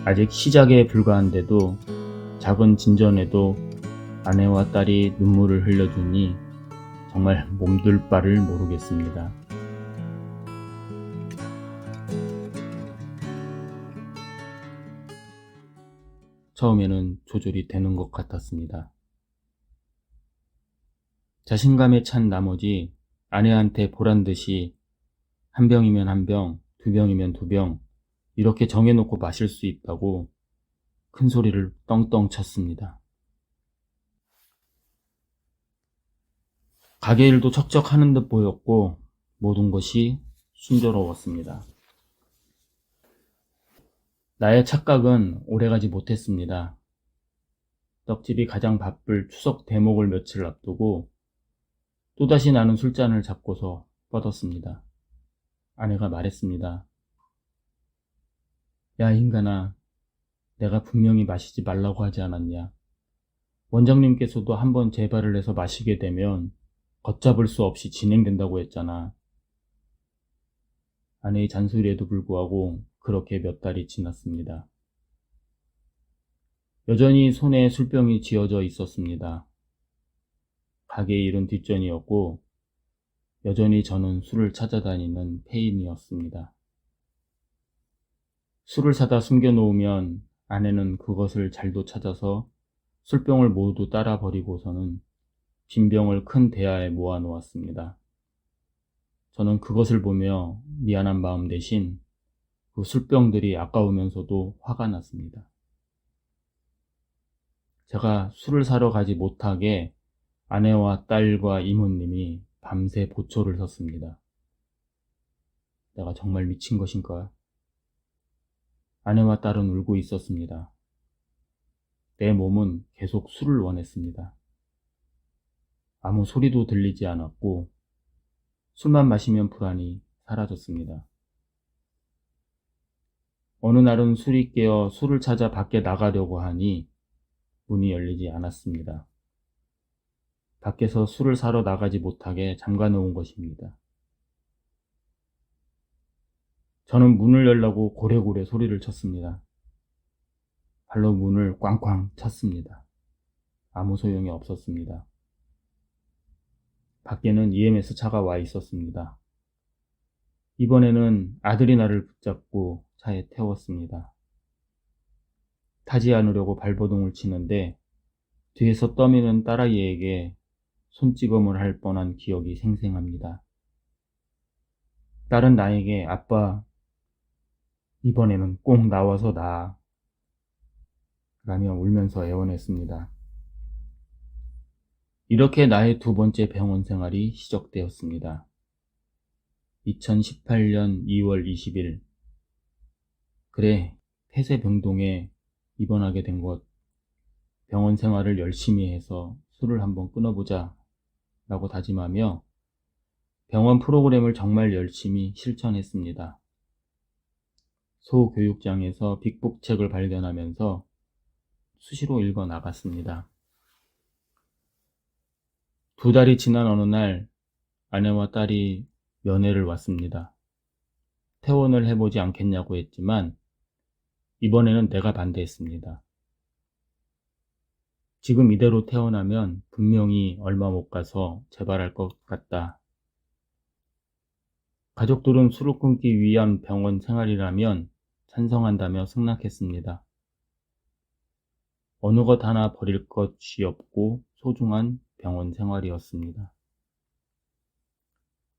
아직 시작에 불과한데도 작은 진전에도 아내와 딸이 눈물을 흘려주니 정말 몸둘 바를 모르겠습니다. 처음에는 조절이 되는 것 같았습니다. 자신감에 찬 나머지 아내한테 보란듯이 한 병이면 한 병, 두 병이면 두 병, 이렇게 정해놓고 마실 수 있다고 큰 소리를 떵떵 쳤습니다. 가게 일도 척척 하는 듯 보였고 모든 것이 순조로웠습니다. 나의 착각은 오래가지 못했습니다. 떡집이 가장 바쁠 추석 대목을 며칠 앞두고 또다시 나는 술잔을 잡고서 뻗었습니다. 아내가 말했습니다. 야 인간아, 내가 분명히 마시지 말라고 하지 않았냐. 원장님께서도 한번 재발을 해서 마시게 되면 걷잡을 수 없이 진행된다고 했잖아. 아내의 잔소리에도 불구하고 그렇게 몇 달이 지났습니다. 여전히 손에 술병이 쥐어져 있었습니다. 가게 일은 뒷전이었고 여전히 저는 술을 찾아다니는 폐인이었습니다. 술을 사다 숨겨놓으면 아내는 그것을 잘도 찾아서 술병을 모두 따라 버리고서는 빈 병을 큰 대야에 모아 놓았습니다. 저는 그것을 보며 미안한 마음 대신 그 술병들이 아까우면서도 화가 났습니다. 제가 술을 사러 가지 못하게 아내와 딸과 이모님이 밤새 보초를 섰습니다. 내가 정말 미친 것인가? 아내와 딸은 울고 있었습니다. 내 몸은 계속 술을 원했습니다. 아무 소리도 들리지 않았고 술만 마시면 불안이 사라졌습니다. 어느 날은 술이 깨어 술을 찾아 밖에 나가려고 하니 문이 열리지 않았습니다. 밖에서 술을 사러 나가지 못하게 잠가 놓은 것입니다. 저는 문을 열라고 고래고래 소리를 쳤습니다. 발로 문을 꽝꽝 찼습니다. 아무 소용이 없었습니다. 밖에는 EMS 차가 와 있었습니다. 이번에는 아들이 나를 붙잡고 차에 태웠습니다. 타지 않으려고 발버둥을 치는데 뒤에서 떠미는 딸아이에게 손찌검을 할 뻔한 기억이 생생합니다. 딸은 나에게 아빠, 이번에는 꼭 나와서 나 라며 울면서 애원했습니다. 이렇게 나의 두 번째 병원 생활이 시작되었습니다. 2018년 2월 20일. 그래, 폐쇄병동에 입원하게 된 것. 병원 생활을 열심히 해서 술을 한번 끊어보자 라고 다짐하며 병원 프로그램을 정말 열심히 실천했습니다. 소교육장에서 빅북책을 발견하면서 수시로 읽어 나갔습니다. 두 달이 지난 어느 날 아내와 딸이 면회를 왔습니다. 퇴원을 해보지 않겠냐고 했지만 이번에는 내가 반대했습니다. 지금 이대로 퇴원하면 분명히 얼마 못 가서 재발할 것 같다. 가족들은 술을 끊기 위한 병원 생활이라면 찬성한다며 승낙했습니다. 어느 것 하나 버릴 것이 없고 소중한 병원 생활이었습니다.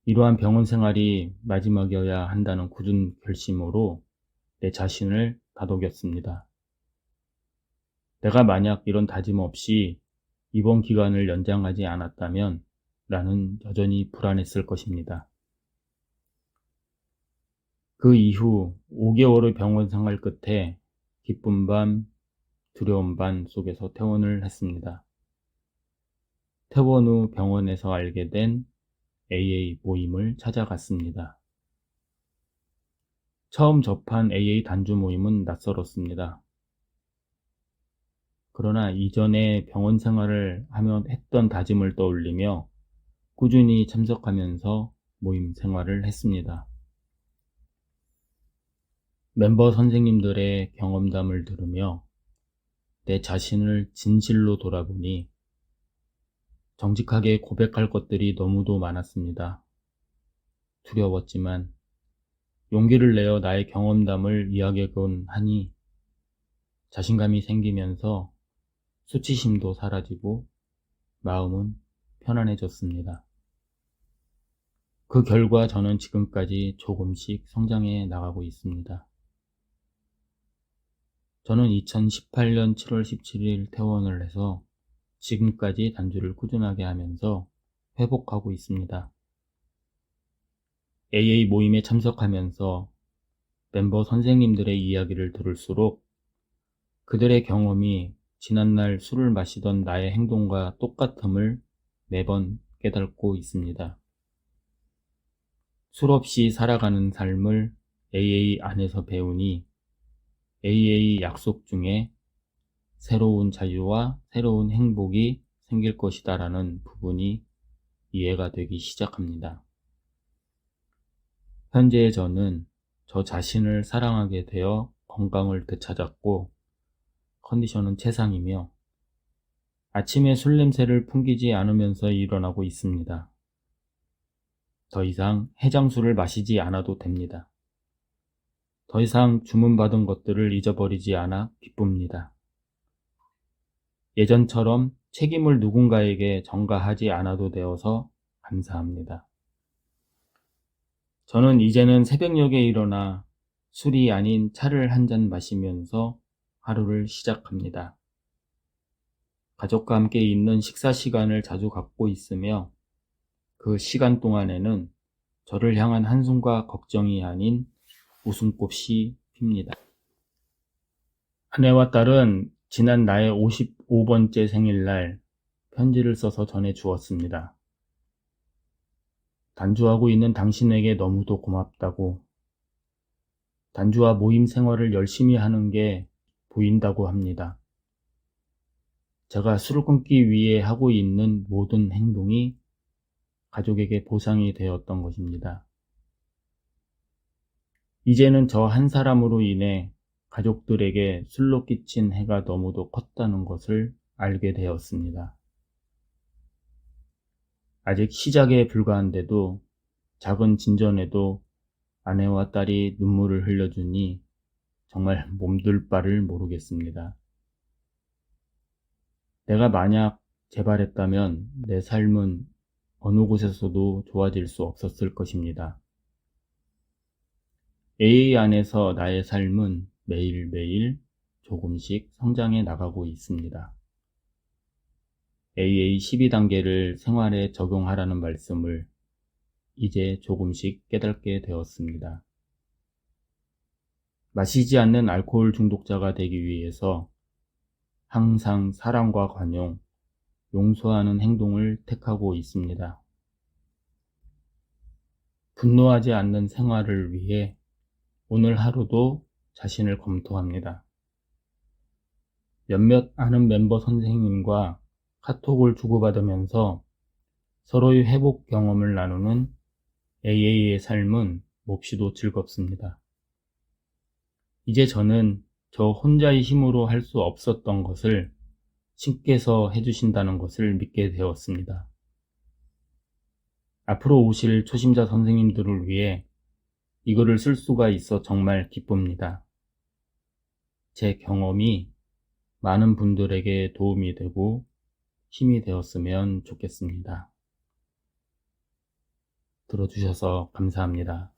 이러한 병원 생활이 마지막이어야 한다는 굳은 결심으로 내 자신을 다독였습니다. 내가 만약 이런 다짐 없이 입원 기간을 연장하지 않았다면 나는 여전히 불안했을 것입니다. 그 이후 5개월의 병원 생활 끝에 기쁨 반, 두려움 반 속에서 퇴원을 했습니다. 퇴원 후 병원에서 알게 된 AA 모임을 찾아갔습니다. 처음 접한 AA 단주 모임은 낯설었습니다. 그러나 이전에 병원 생활을 하며 했던 다짐을 떠올리며 꾸준히 참석하면서 모임 생활을 했습니다. 멤버 선생님들의 경험담을 들으며 내 자신을 진실로 돌아보니 정직하게 고백할 것들이 너무도 많았습니다. 두려웠지만 용기를 내어 나의 경험담을 이야기하곤 하니 자신감이 생기면서 수치심도 사라지고 마음은 편안해졌습니다. 그 결과 저는 지금까지 조금씩 성장해 나가고 있습니다. 저는 2018년 7월 17일 퇴원을 해서 지금까지 단주를 꾸준하게 하면서 회복하고 있습니다. AA 모임에 참석하면서 멤버 선생님들의 이야기를 들을수록 그들의 경험이 지난날 술을 마시던 나의 행동과 똑같음을 매번 깨닫고 있습니다. 술 없이 살아가는 삶을 AA 안에서 배우니 AA 약속 중에 새로운 자유와 새로운 행복이 생길 것이다라는 부분이 이해가 되기 시작합니다. 현재의 저는 저 자신을 사랑하게 되어 건강을 되찾았고 컨디션은 최상이며 아침에 술 냄새를 풍기지 않으면서 일어나고 있습니다. 더 이상 해장술을 마시지 않아도 됩니다. 더 이상 주문받은 것들을 잊어버리지 않아 기쁩니다. 예전처럼 책임을 누군가에게 전가하지 않아도 되어서 감사합니다. 저는 이제는 새벽녘에 일어나 술이 아닌 차를 한 잔 마시면서 하루를 시작합니다. 가족과 함께 있는 식사 시간을 자주 갖고 있으며 그 시간 동안에는 저를 향한 한숨과 걱정이 아닌 웃음꽃이 핍니다. 아내와 딸은 지난 나의 55번째 생일날 편지를 써서 전해주었습니다. 단주하고 있는 당신에게 너무도 고맙다고, 단주와 모임 생활을 열심히 하는 게 보인다고 합니다. 제가 술을 끊기 위해 하고 있는 모든 행동이 가족에게 보상이 되었던 것입니다. 이제는 저 한 사람으로 인해 가족들에게 술로 끼친 해가 너무도 컸다는 것을 알게 되었습니다. 아직 시작에 불과한데도 작은 진전에도 아내와 딸이 눈물을 흘려주니 정말 몸둘 바를 모르겠습니다. 내가 만약 재발했다면 내 삶은 어느 곳에서도 좋아질 수 없었을 것입니다. AA 안에서 나의 삶은 매일매일 조금씩 성장해 나가고 있습니다. AA 12단계를 생활에 적용하라는 말씀을 이제 조금씩 깨닫게 되었습니다. 마시지 않는 알코올 중독자가 되기 위해서 항상 사랑과 관용, 용서하는 행동을 택하고 있습니다. 분노하지 않는 생활을 위해 오늘 하루도 자신을 검토합니다. 몇몇 아는 멤버 선생님과 카톡을 주고받으면서 서로의 회복 경험을 나누는 AA의 삶은 몹시도 즐겁습니다. 이제 저는 저 혼자의 힘으로 할 수 없었던 것을 신께서 해주신다는 것을 믿게 되었습니다. 앞으로 오실 초심자 선생님들을 위해 이거를 쓸 수가 있어 정말 기쁩니다. 제 경험이 많은 분들에게 도움이 되고 힘이 되었으면 좋겠습니다. 들어주셔서 감사합니다.